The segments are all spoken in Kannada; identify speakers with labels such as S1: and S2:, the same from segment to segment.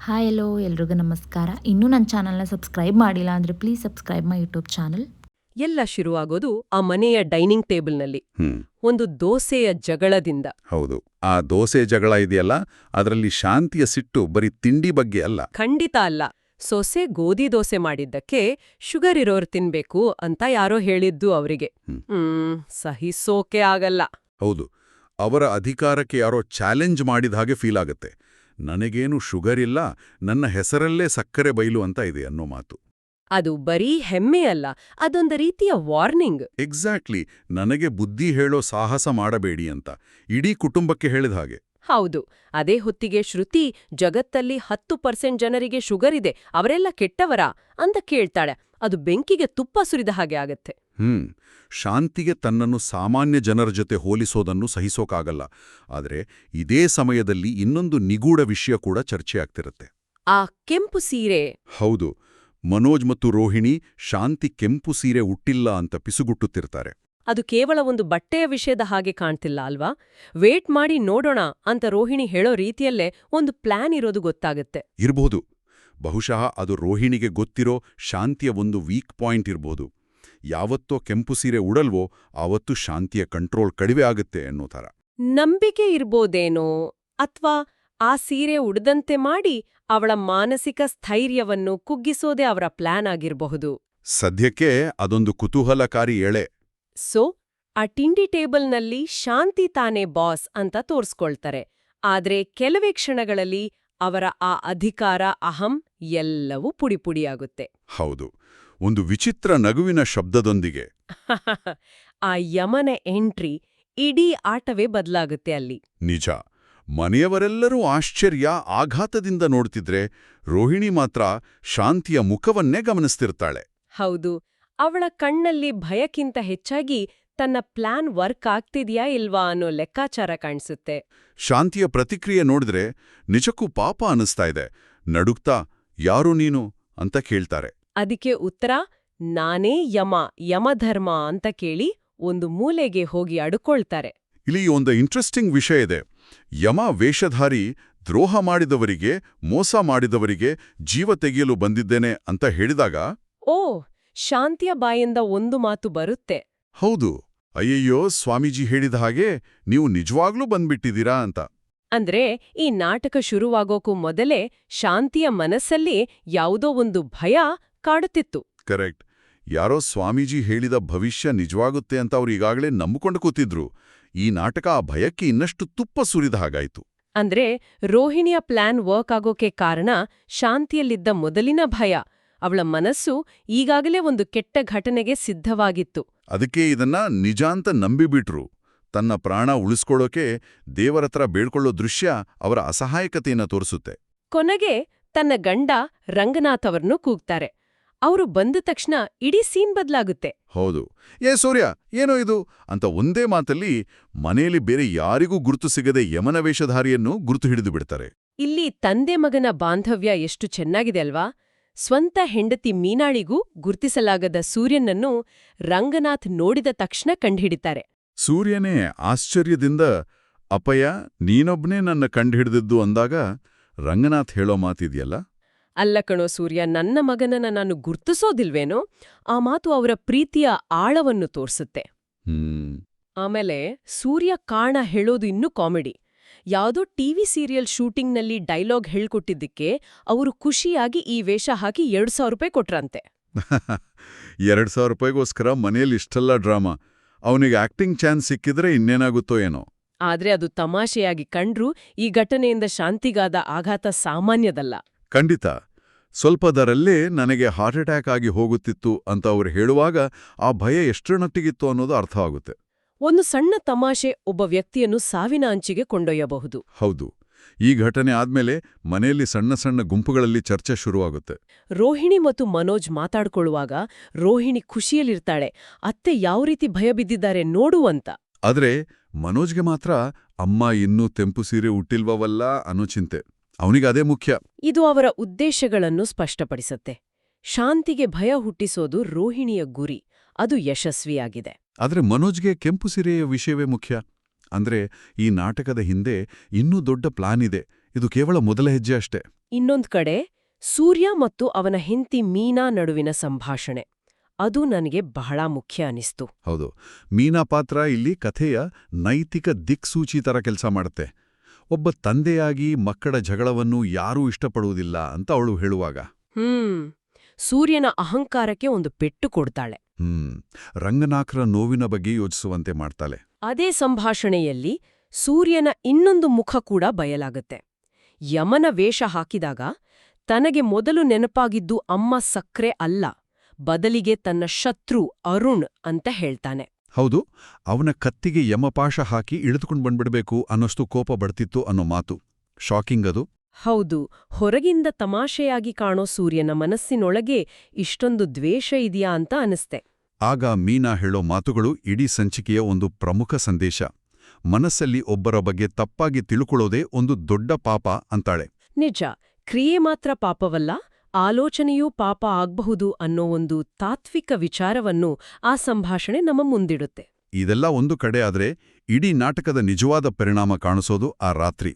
S1: ಹಾಯ್ ಎಲ್ಲೋ ಎಲ್ರಿಗೂ ನಮಸ್ಕಾರ. ಇನ್ನೂ ನನ್ನ ಚಾನಲ್ನ ಸಬ್ಸ್ಕ್ರೈಬ್ ಮಾಡಿಲ್ಲ ಅಂದರೆ please subscribe my YouTube channel.
S2: ಎಲ್ಲ ಶುರುವಾಗೋದು ಆ ಮನೆಯ ಡೈನಿಂಗ್ ಟೇಬಲ್ನಲ್ಲಿ ಒಂದು ದೋಸೆಯ ಜಗಳದಿಂದ.
S3: ಹೌದು, ಆ ದೋಸೆ ಜಗಳ ಇದೆಯಲ್ಲ, ಅದರಲ್ಲಿ ಶಾಂತಿಯ ಸಿಟ್ಟು ಬರೀ ತಿಂಡಿ ಬಗ್ಗೆ ಅಲ್ಲ.
S2: ಖಂಡಿತ ಅಲ್ಲ. ಸೊಸೆ ಗೋಧಿ ದೋಸೆ ಮಾಡಿದ್ದಕ್ಕೆ ಶುಗರ್ ಇರೋರು ತಿನ್ಬೇಕು ಅಂತ ಯಾರೋ ಹೇಳಿದ್ದು ಅವರಿಗೆ. ಸಹಿಸೋಕೆ ಆಗಲ್ಲ.
S3: ಹೌದು, ಅವರ ಅಧಿಕಾರಕ್ಕೆ ಯಾರೋ ಚಾಲೆಂಜ್ ಮಾಡಿದ ಹಾಗೆ ಫೀಲ್ ಆಗುತ್ತೆ. ನನಗೇನು ಶುಗರ್ ಇಲ್ಲ, ನನ್ನ ಹೆಸರಲ್ಲೇ ಸಕ್ಕರೆ ಬೈಲು ಅಂತ ಇದೆ ಅನ್ನೋ ಮಾತು.
S2: ಅದು ಬರೀ ಹೆಮ್ಮೆ ಅಲ್ಲ, ಅದೊಂದು ರೀತಿಯ ವಾರ್ನಿಂಗ್.
S3: ಎಕ್ಸಾಕ್ಟ್ಲಿ, ನನಗೆ ಬುದ್ಧಿ ಹೇಳೋ ಸಾಹಸ ಮಾಡಬೇಡಿ ಅಂತ ಇಡೀ ಕುಟುಂಬಕ್ಕೆ ಹೇಳಿದ ಹಾಗೆ.
S2: ಹೌದು. ಅದೇ ಹೊತ್ತಿಗೆ ಶ್ರುತಿ ಜಗತ್ತಲ್ಲಿ 10% ಜನರಿಗೆ ಶುಗರ್ ಇದೆ, ಅವರೆಲ್ಲ ಕೆಟ್ಟವರಾ ಅಂತ ಕೇಳ್ತಾಳೆ. ಅದು ಬೆಂಕಿಗೆ ತುಪ್ಪ ಸುರಿದ ಹಾಗೆ ಆಗತ್ತೆ.
S3: ಶಾಂತಿಗೆ ತನ್ನನ್ನು ಸಾಮಾನ್ಯ ಜನರ ಜೊತೆ ಹೋಲಿಸೋದನ್ನು ಸಹಿಸೋಕಾಗಲ್ಲ. ಆದರೆ ಇದೇ ಸಮಯದಲ್ಲಿ ಇನ್ನೊಂದು ನಿಗೂಢ ವಿಷಯ ಕೂಡ ಚರ್ಚೆಯಾಗ್ತಿರುತ್ತೆ.
S2: ಆ ಕೆಂಪು ಸೀರೆ.
S3: ಹೌದು, ಮನೋಜ್ ಮತ್ತು ರೋಹಿಣಿ ಶಾಂತಿ ಕೆಂಪು ಸೀರೆ ಉಟ್ಟಿಲ್ಲ ಅಂತ ಪಿಸುಗುಟ್ಟುತ್ತಿರ್ತಾರೆ.
S2: ಅದು ಕೇವಲ ಒಂದು ಬಟ್ಟೆಯ ವಿಷಯದ ಹಾಗೆ ಕಾಣ್ತಿಲ್ಲ ಅಲ್ವಾ? ವೇಟ್ ಮಾಡಿ ನೋಡೋಣ ಅಂತ ರೋಹಿಣಿ ಹೇಳೋ ರೀತಿಯಲ್ಲೇ ಒಂದು ಪ್ಲಾನ್ ಇರೋದು ಗೊತ್ತಾಗುತ್ತೆ.
S3: ಇರ್ಬೋದು. ಬಹುಶಃ ಅದು ರೋಹಿಣಿಗೆ ಗೊತ್ತಿರೋ ಶಾಂತಿಯ ಒಂದು ವೀಕ್ ಪಾಯಿಂಟ್ ಇರ್ಬೋದು. ಯಾವತ್ತೋ ಕೆಂಪು ಸೀರೆ ಉಡಲ್ವೋ ಆವತ್ತು ಶಾಂತಿಯ ಕಂಟ್ರೋಲ್ ಕಡಿಮೆ ಆಗುತ್ತೆ ಅನ್ನೋ ಥರ
S2: ನಂಬಿಕೆ ಇರ್ಬೋದೇನೋ, ಅಥವಾ ಆ ಸೀರೆ ಉಡದಂತೆ ಮಾಡಿ ಅವಳ ಮಾನಸಿಕ ಸ್ಥೈರ್ಯವನ್ನು ಕುಗ್ಗಿಸೋದೇ ಅವರ ಪ್ಲಾನ್ ಆಗಿರಬಹುದು.
S3: ಸದ್ಯಕ್ಕೆ ಅದೊಂದು ಕುತೂಹಲಕಾರಿ ಎಳೆ.
S2: ಸೊ ಆ ತಿಂಡಿ ಟೇಬಲ್ನಲ್ಲಿ ಶಾಂತಿ ತಾನೇ ಬಾಸ್ ಅಂತ ತೋರ್ಸ್ಕೊಳ್ತಾರೆ. ಆದ್ರೆ ಕೆಲವೇ ಕ್ಷಣಗಳಲ್ಲಿ ಅವರ ಆ ಅಧಿಕಾರ, ಅಹಂ ಎಲ್ಲವೂ ಪುಡಿಪುಡಿಯಾಗುತ್ತೆ.
S3: ಹೌದು, ಒಂದು ವಿಚಿತ್ರ ನಗುವಿನ ಶಬ್ದದೊಂದಿಗೆ.
S2: ಆ ಯಮನ ಎಂಟ್ರಿ, ಇಡೀ ಆಟವೇ ಬದಲಾಗುತ್ತೆ ಅಲ್ಲಿ.
S3: ನಿಜ. ಮನೆಯವರೆಲ್ಲರೂ ಆಶ್ಚರ್ಯ, ಆಘಾತದಿಂದ ನೋಡ್ತಿದ್ರೆ ರೋಹಿಣಿ ಮಾತ್ರ ಶಾಂತಿಯ ಮುಖವನ್ನೇ ಗಮನಿಸ್ತಿರ್ತಾಳೆ.
S2: ಹೌದು, ಅವಳ ಕಣ್ಣಲ್ಲಿ ಭಯಕ್ಕಿಂತ ಹೆಚ್ಚಾಗಿ ತನ್ನ ಪ್ಲಾನ್ ವರ್ಕ್ ಆಗ್ತಿದ್ಯಾ ಇಲ್ವಾ ಅನ್ನೋ ಲೆಕ್ಕಾಚಾರ ಕಾಣಿಸುತ್ತೆ.
S3: ಶಾಂತಿಯ ಪ್ರತಿಕ್ರಿಯೆ ನೋಡಿದ್ರೆ ನಿಜಕ್ಕೂ ಪಾಪ ಅನಿಸ್ತಾ ಇದೆ. ನಡುಗ್ತಾ ಯಾರು ನೀನು ಅಂತ ಕೇಳ್ತಾರೆ.
S2: ಅದಕ್ಕೆ ಉತ್ತರ, ನಾನೇ ಯಮಧರ್ಮ ಅಂತ ಕೇಳಿ ಒಂದು ಮೂಲೆಗೆ ಹೋಗಿ ಅಡುಕೊಳ್ತಾರೆ.
S3: ಇಲ್ಲಿ ಒಂದು ಇಂಟ್ರೆಸ್ಟಿಂಗ್ ವಿಷಯ ಇದೆ. ಯಮ ವೇಷಧಾರಿ ದ್ರೋಹ ಮಾಡಿದವರಿಗೆ, ಮೋಸ ಮಾಡಿದವರಿಗೆ ಜೀವ ತೆಗೆಯಲು ಬಂದಿದ್ದೇನೆ ಅಂತ ಹೇಳಿದಾಗ
S2: ಓ, ಶಾಂತಿಯ ಬಾಯಿಂದ ಒಂದು ಮಾತು ಬರುತ್ತೆ.
S3: ಹೌದು, ಅಯ್ಯಯ್ಯೋ, ಸ್ವಾಮೀಜಿ ಹೇಳಿದ ಹಾಗೆ ನೀವು ನಿಜವಾಗ್ಲೂ ಬಂದ್ಬಿಟ್ಟಿದ್ದೀರಾ ಅಂತ.
S2: ಅಂದ್ರೆ ಈ ನಾಟಕ ಶುರುವಾಗೋಕ್ಕೂ ಮೊದಲೇ ಶಾಂತಿಯ ಮನಸ್ಸಲ್ಲಿ ಯಾವುದೋ ಒಂದು ಭಯ ಕಾಡುತ್ತಿತ್ತು.
S3: ಕರೆಕ್ಟ್. ಯಾರೋ ಸ್ವಾಮೀಜಿ ಹೇಳಿದ ಭವಿಷ್ಯ ನಿಜವಾಗುತ್ತೆ ಅಂತ ಅವ್ರು ಈಗಾಗಲೇ ನಂಬಿಕೊಂಡು ಕೂತಿದ್ರು. ಈ ನಾಟಕ ಆ ಭಯಕ್ಕೆ ಇನ್ನಷ್ಟು ತುಪ್ಪ ಸುರಿದ ಹಾಗಾಯ್ತು.
S2: ಅಂದ್ರೆ ರೋಹಿಣಿಯ ಪ್ಲಾನ್ ವರ್ಕ್ ಆಗೋಕೆ ಕಾರಣ ಶಾಂತಿಯಲ್ಲಿದ್ದ ಮೊದಲಿನ ಭಯ. ಅವಳ ಮನಸ್ಸು ಈಗಾಗಲೇ ಒಂದು ಕೆಟ್ಟ ಘಟನೆಗೆ ಸಿದ್ಧವಾಗಿತ್ತು.
S3: ಅದಕ್ಕೆ ಇದನ್ನ ನಿಜ ಅಂತ ನಂಬಿಬಿಟ್ರು. ತನ್ನ ಪ್ರಾಣ ಉಳಿಸ್ಕೊಳ್ಳೋಕೆ ದೇವರತ್ರ ಬೇಡ್ಕೊಳ್ಳೋ ದೃಶ್ಯ ಅವರ ಅಸಹಾಯಕತೆಯನ್ನು ತೋರಿಸುತ್ತೆ.
S2: ಕೊನೆಗೆ ತನ್ನ ಗಂಡ ರಂಗನಾಥ್ ಅವರನ್ನು ಕೂಗ್ತಾರೆ. ಅವರು ಬಂದ ತಕ್ಷಣ ಇಡೀ ಸೀನ್ ಬದಲಾಗುತ್ತೆ.
S3: ಹೌದು, ಏ ಸೂರ್ಯ, ಏನೋ ಇದು ಅಂತ ಒಂದೇ ಮಾತಲ್ಲಿ ಮನೆಯಲ್ಲಿ ಬೇರೆ ಯಾರಿಗೂ ಗುರುತು ಸಿಗದೆ ಯಮನ ವೇಷಧಾರಿಯನ್ನು ಗುರುತು ಹಿಡಿದು ಬಿಡ್ತಾರೆ.
S2: ಇಲ್ಲಿ ತಂದೆ ಮಗನ ಬಾಂಧವ್ಯ ಎಷ್ಟು ಚೆನ್ನಾಗಿದೆ ಅಲ್ವಾ? ಸ್ವಂತ ಹೆಂಡತಿ ಮೀನಾಳಿಗೂ ಗುರ್ತಿಸಲಾಗದ ಸೂರ್ಯನನ್ನು ರಂಗನಾಥ್ ನೋಡಿದ ತಕ್ಷಣ ಕಂಡುಹಿಡಿತಾರೆ.
S3: ಸೂರ್ಯನೇ ಆಶ್ಚರ್ಯದಿಂದ, ಅಪ್ಪಯ್ಯ, ನೀನೊಬ್ನೇ ನನ್ನ ಕಂಡುಹಿಡಿದಿದ್ದು ಅಂದಾಗ ರಂಗನಾಥ್ ಹೇಳೋ ಮಾತಿದೆಯಲ್ಲ,
S2: ಅಲ್ಲ ಕಣೋ ಸೂರ್ಯ, ನನ್ನ ಮಗನನ್ನ ನಾನು ಗುರ್ತಿಸೋದಿಲ್ವೇನೋ. ಆ ಮಾತು ಅವರ ಪ್ರೀತಿಯ ಆಳವನ್ನು ತೋರ್ಸುತ್ತೆ. ಆಮೇಲೆ ಸೂರ್ಯ ಕಾಣ ಹೇಳೋದು ಇನ್ನೂ ಕಾಮಿಡಿ. ಯಾವುದೋ ಟಿವಿ ಸೀರಿಯಲ್ ಶೂಟಿಂಗ್ನಲ್ಲಿ ಡೈಲಾಗ್ ಹೇಳ್ಕೊಟ್ಟಿದ್ದಕ್ಕೆ ಅವರು ಖುಷಿಯಾಗಿ ಈ ವೇಷ ಹಾಕಿ 2,000 ರೂಪಾಯಿ ಕೊಟ್ರಂತೆ.
S3: 2,000 ರೂಪಾಯಿಗೋಸ್ಕರ ಮನೇಲಿ ಇಷ್ಟೆಲ್ಲ ಡ್ರಾಮಾ. ಅವನಿಗೆ ಆಕ್ಟಿಂಗ್ ಚಾನ್ಸ್ ಸಿಕ್ಕಿದ್ರೆ ಇನ್ನೇನಾಗುತ್ತೋ ಏನೋ.
S2: ಆದ್ರೆ ಅದು ತಮಾಷೆಯಾಗಿ ಕಂಡ್ರೂ ಈ ಘಟನೆಯಿಂದ ಶಾಂತಿಗಾದ ಆಘಾತ ಸಾಮಾನ್ಯದಲ್ಲ.
S3: ಖಂಡಿತ. ಸ್ವಲ್ಪದರಲ್ಲೇ ನನಗೆ ಹಾರ್ಟ್ ಅಟ್ಯಾಕ್ ಆಗಿ ಹೋಗುತ್ತಿತ್ತು ಅಂತ ಅವರು ಹೇಳುವಾಗ ಆ ಭಯ ಎಷ್ಟರಮಟ್ಟಿಗಿತ್ತು ಅನ್ನೋದು ಅರ್ಥವಾಗುತ್ತೆ.
S2: ಒಂದು ಸಣ್ಣ ತಮಾಷೆ ಒಬ್ಬ ವ್ಯಕ್ತಿಯನ್ನು ಸಾವಿನ ಅಂಚಿಗೆ ಕೊಂಡೊಯ್ಯಬಹುದು.
S3: ಹೌದು. ಈ ಘಟನೆ ಆದ್ಮೇಲೆ ಮನೆಯಲ್ಲಿ ಸಣ್ಣ ಸಣ್ಣ ಗುಂಪುಗಳಲ್ಲಿ ಚರ್ಚೆ ಶುರುವಾಗುತ್ತೆ.
S2: ರೋಹಿಣಿ ಮತ್ತು ಮನೋಜ್ ಮಾತಾಡ್ಕೊಳ್ಳುವಾಗ ರೋಹಿಣಿ ಖುಷಿಯಲ್ಲಿರ್ತಾಳೆ, ಅತ್ತೆ ಯಾವ ರೀತಿ ಭಯ ಬಿದ್ದಿದ್ದಾರೆ ನೋಡುವಂತ.
S3: ಆದ್ರೆ ಮನೋಜ್ಗೆ ಮಾತ್ರ ಅಮ್ಮ ಇನ್ನೂ ತೆಂಪು ಸೀರೆ ಉಟ್ಟಿಲ್ವವಲ್ಲ ಅನ್ನೋ ಚಿಂತೆ. ಅವನಿಗದೇ ಮುಖ್ಯ.
S2: ಇದು ಅವರ ಉದ್ದೇಶಗಳನ್ನು ಸ್ಪಷ್ಟಪಡಿಸುತ್ತೆ. ಶಾಂತಿಗೆ ಭಯ ಹುಟ್ಟಿಸೋದು ರೋಹಿಣಿಯ ಗುರಿ. ಅದು ಯಶಸ್ವಿಯಾಗಿದೆ.
S3: ಆದ್ರೆ ಮನೋಜ್ಗೆ ಕೆಂಪು ಸೀರೆಯ ವಿಷಯವೇ ಮುಖ್ಯ. ಅಂದ್ರೆ ಈ ನಾಟಕದ ಹಿಂದೆ ಇನ್ನೂ ದೊಡ್ಡ ಪ್ಲಾನ್ ಇದೆ. ಇದು ಕೇವಲ ಮೊದಲ ಹೆಜ್ಜೆ ಅಷ್ಟೇ.
S2: ಇನ್ನೊಂದ್ ಕಡೆ ಸೂರ್ಯ ಮತ್ತು ಅವನ ಹೆಂಡತಿ ಮೀನಾ ನಡುವಿನ ಸಂಭಾಷಣೆ. ಅದು ನನಗೆ ಬಹಳ ಮುಖ್ಯ ಅನಿಸ್ತು.
S3: ಹೌದು, ಮೀನಾ ಪಾತ್ರ ಇಲ್ಲಿ ಕಥೆಯ ನೈತಿಕ ದಿಕ್ಸೂಚಿ ಥರ ಕೆಲಸ ಮಾಡುತ್ತೆ. ಒಬ್ಬ ತಂದೆಯಾಗಿ ಮಕ್ಕಳ ಜಗಳವನ್ನು ಯಾರೂ ಇಷ್ಟಪಡುವುದಿಲ್ಲ ಅಂತ ಅವಳು ಹೇಳುವಾಗ
S2: ಸೂರ್ಯನ ಅಹಂಕಾರಕ್ಕೆ ಒಂದು ಪೆಟ್ಟು ಕೊಡ್ತಾಳೆ.
S3: ರಂಗನಾಥರ ನೋವಿನ ಬಗ್ಗೆ ಯೋಚಿಸುವಂತೆ ಮಾಡ್ತಾಳೆ.
S2: ಅದೇ ಸಂಭಾಷಣೆಯಲ್ಲಿ ಸೂರ್ಯನ ಇನ್ನೊಂದು ಮುಖ ಕೂಡ ಬಯಲಾಗತ್ತೆ. ಯಮನ ವೇಷ ಹಾಕಿದಾಗ ತನಗೆ ಮೊದಲು ನೆನಪಾಗಿದ್ದು ಅಮ್ಮ ಸಕ್ರೆ ಅಲ್ಲ, ಬದಲಿಗೆ ತನ್ನ ಶತ್ರು ಅರುಣ್ ಅಂತ ಹೇಳ್ತಾನೆ.
S3: ಹೌದು, ಅವನ ಕತ್ತಿಗೆ ಯಮಪಾಶ ಹಾಕಿ ಇಳಿದುಕೊಂಡು ಬಂದ್ಬಿಡ್ಬೇಕು ಅನ್ನೋಷ್ಟು ಕೋಪ ಬಡ್ತಿತ್ತು ಅನ್ನೋ ಮಾತು ಶಾಕಿಂಗ್ ಅದು.
S2: ಹೌದು, ಹೊರಗಿಂದ ತಮಾಷೆಯಾಗಿ ಕಾಣೋ ಸೂರ್ಯನ ಮನಸ್ಸಿನೊಳಗೆ ಇಷ್ಟೊಂದು ದ್ವೇಷ ಇದೆಯಾ ಅಂತ ಅನಿಸ್ತೆ.
S3: ಆಗ ಮೀನಾ ಹೇಳೋ ಮಾತುಗಳು ಇಡೀ ಸಂಚಿಕೆಯ ಒಂದು ಪ್ರಮುಖ ಸಂದೇಶ. ಮನಸ್ಸಲ್ಲಿ ಒಬ್ಬರ ಬಗ್ಗೆ ತಪ್ಪಾಗಿ ತಿಳ್ಕೊಳ್ಳೋದೇ ಒಂದು ದೊಡ್ಡ ಪಾಪ ಅಂತಾಳೆ.
S2: ನಿಜ, ಕ್ರಿಯೆ ಮಾತ್ರ ಪಾಪವಲ್ಲ, ಆಲೋಚನೆಯೂ ಪಾಪ ಆಗ್ಬಹುದು ಅನ್ನೋ ಒಂದು ತಾತ್ವಿಕ ವಿಚಾರವನ್ನು ಆ ಸಂಭಾಷಣೆ ನಮ್ಮ ಮುಂದಿಡುತ್ತೆ.
S3: ಇದೆಲ್ಲ ಒಂದು ಕಡೆ ಆದ್ರೆ ಇಡೀ ನಾಟಕದ ನಿಜವಾದ ಪರಿಣಾಮ ಕಾಣಿಸೋದು ಆ ರಾತ್ರಿ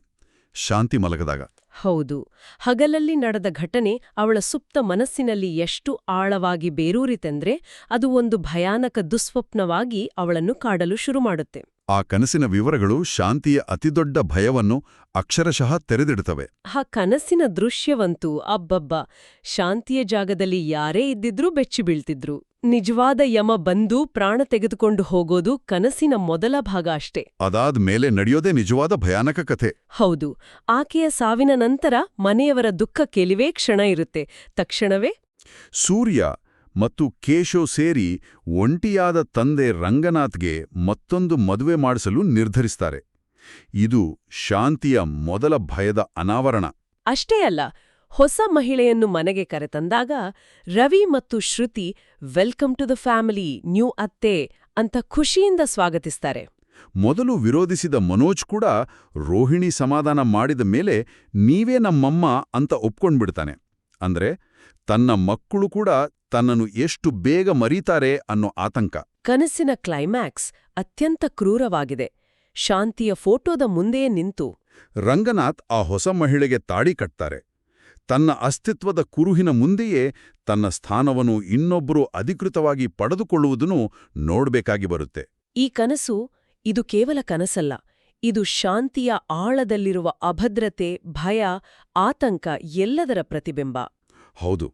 S3: ಶಾಂತಿ ಮಲಗದಾಗ.
S2: ಹೌದು, ಹಗಲಲ್ಲಿ ನಡೆದ ಘಟನೆ ಅವಳ ಸುಪ್ತ ಮನಸ್ಸಿನಲ್ಲಿ ಎಷ್ಟು ಆಳವಾಗಿ ಬೇರೂರಿತೆಂದ್ರೆ ಅದು ಒಂದು ಭಯಾನಕ ದುಸ್ವಪ್ನವಾಗಿ ಅವಳನ್ನು ಕಾಡಲು ಶುರುಮಾಡುತ್ತೆ.
S3: ಆ ಕನಸಿನ ವಿವರಗಳು ಶಾಂತಿಯ ಅತಿದೊಡ್ಡ ಭಯವನ್ನು ಅಕ್ಷರಶಃ ತೆರೆದಿಡುತ್ತವೆ.
S2: ಆ ಕನಸಿನ ದೃಶ್ಯವಂತೂ ಅಬ್ಬಬ್ಬ, ಶಾಂತಿಯ ಜಾಗದಲ್ಲಿ ಯಾರೇ ಇದ್ದಿದ್ರೂ ಬೆಚ್ಚಿ ಬೀಳ್ತಿದ್ರು. ನಿಜವಾದ ಯಮ ಬಂದು ಪ್ರಾಣ ತೆಗೆದುಕೊಂಡು ಹೋಗೋದು ಕನಸಿನ ಮೊದಲ ಭಾಗ ಅಷ್ಟೇ.
S3: ಅದಾದ ಮೇಲೆ ನಡೆಯೋದೇ ನಿಜವಾದ ಭಯಾನಕ ಕಥೆ.
S2: ಹೌದು, ಆಕೆಯ ಸಾವಿನ ನಂತರ ಮನೆಯವರ ದುಃಖ ಕೆಲವೇ ಕ್ಷಣ ಇರುತ್ತೆ. ತಕ್ಷಣವೇ
S3: ಸೂರ್ಯ ಮತ್ತು ಕೇಶವ್ ಸೇರಿ ಒಂಟಿಯಾದ ತಂದೆ ರಂಗನಾಥ್ಗೆ ಮತ್ತೊಂದು ಮದುವೆ ಮಾಡಿಸಲು ನಿರ್ಧರಿಸ್ತಾರೆ. ಇದು ಶಾಂತಿಯ ಮೊದಲ ಭಯದ ಅನಾವರಣ.
S2: ಅಷ್ಟೇ ಅಲ್ಲ, ಹೊಸ ಮಹಿಳೆಯನ್ನು ಮನೆಗೆ ಕರೆತಂದಾಗ ರವಿ ಮತ್ತು Shruti welcome to the family, new ಅತ್ತೆ ಅಂತ ಖುಷಿಯಿಂದ ಸ್ವಾಗತಿಸ್ತಾರೆ.
S3: ಮೊದಲು ವಿರೋಧಿಸಿದ ಮನೋಜ್ ಕೂಡ ರೋಹಿಣಿ ಸಮಾಧಾನ ಮಾಡಿದ ಮೇಲೆ ನೀವೇ ನಮ್ಮಮ್ಮ ಅಂತ ಒಪ್ಕೊಂಡ್ಬಿಡ್ತಾನೆ. ಅಂದ್ರೆ ತನ್ನ ಮಕ್ಕಳು ಕೂಡ ತನ್ನನ್ನು ಎಷ್ಟು ಬೇಗ ಮರೀತಾರೆ ಅನ್ನೋ ಆತಂಕ.
S2: ಕನಸಿನ ಕ್ಲೈಮ್ಯಾಕ್ಸ್ ಅತ್ಯಂತ ಕ್ರೂರವಾಗಿದೆ. ಶಾಂತಿಯ ಫೋಟೋದ ಮುಂದೆಯೇ ನಿಂತು
S3: ರಂಗನಾಥ್ ಆ ಹೊಸ ಮಹಿಳೆಗೆ ತಾಳಿ ಕಟ್ತಾರೆ. ತನ್ನ ಅಸ್ತಿತ್ವದ ಕುರುಹಿನ ಮುಂದೆಯೇ ತನ್ನ ಸ್ಥಾನವನ್ನು ಇನ್ನೊಬ್ಬರು ಅಧಿಕೃತವಾಗಿ ಪಡೆದುಕೊಳ್ಳುವುದನ್ನು ನೋಡ್ಬೇಕಾಗಿ ಬರುತ್ತೆ.
S2: ಈ ಕನಸು ಇದು ಕೇವಲ ಕನಸಲ್ಲ, ಇದು ಶಾಂತಿಯ ಆಳದಲ್ಲಿರುವ ಅಭದ್ರತೆ, ಭಯ, ಆತಂಕ ಎಲ್ಲದರ ಪ್ರತಿಬಿಂಬ.
S3: ಹೌದು,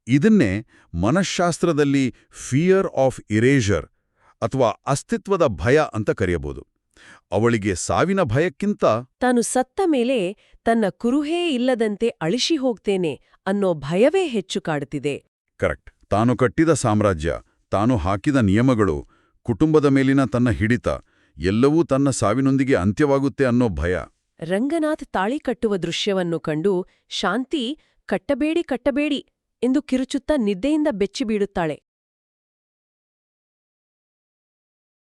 S3: ಇದನ್ನೇ ಮನಃಶಾಸ್ತ್ರದಲ್ಲಿ ಫಿಯರ್ ಆಫ್ ಇರೇಜರ್ ಅಥವಾ ಅಸ್ತಿತ್ವದ ಭಯ ಅಂತ ಕರೆಯಬಹುದು. ಅವಳಿಗೆ ಸಾವಿನ ಭಯಕ್ಕಿಂತ
S2: ತಾನು ಸತ್ತ ಮೇಲೆ ತನ್ನ ಕುರುಹೇ ಇಲ್ಲದಂತೆ ಅಳಿಸಿ ಹೋಗ್ತೇನೆ ಅನ್ನೋ ಭಯವೇ ಹೆಚ್ಚು ಕಾಡುತ್ತಿದೆ.
S3: ಕರೆಕ್ಟ್. ತಾನು ಕಟ್ಟಿದ ಸಾಮ್ರಾಜ್ಯ, ತಾನು ಹಾಕಿದ ನಿಯಮಗಳು, ಕುಟುಂಬದ ಮೇಲಿನ ತನ್ನ ಹಿಡಿತ ಎಲ್ಲವೂ ತನ್ನ ಸಾವಿನೊಂದಿಗೆ ಅಂತ್ಯವಾಗುತ್ತೆ ಅನ್ನೋ ಭಯ.
S2: ರಂಗನಾಥ್ ತಾಳಿ ಕಟ್ಟುವ ದೃಶ್ಯವನ್ನು ಕಂಡು ಶಾಂತಿ ಕಟ್ಟಬೇಡಿ ಕಟ್ಟಬೇಡಿ ಎಂದು ಕಿರುಚುತ್ತಾ ನಿದ್ದೆಯಿಂದ ಬೆಚ್ಚಿಬೀಳುತ್ತಾಳೆ.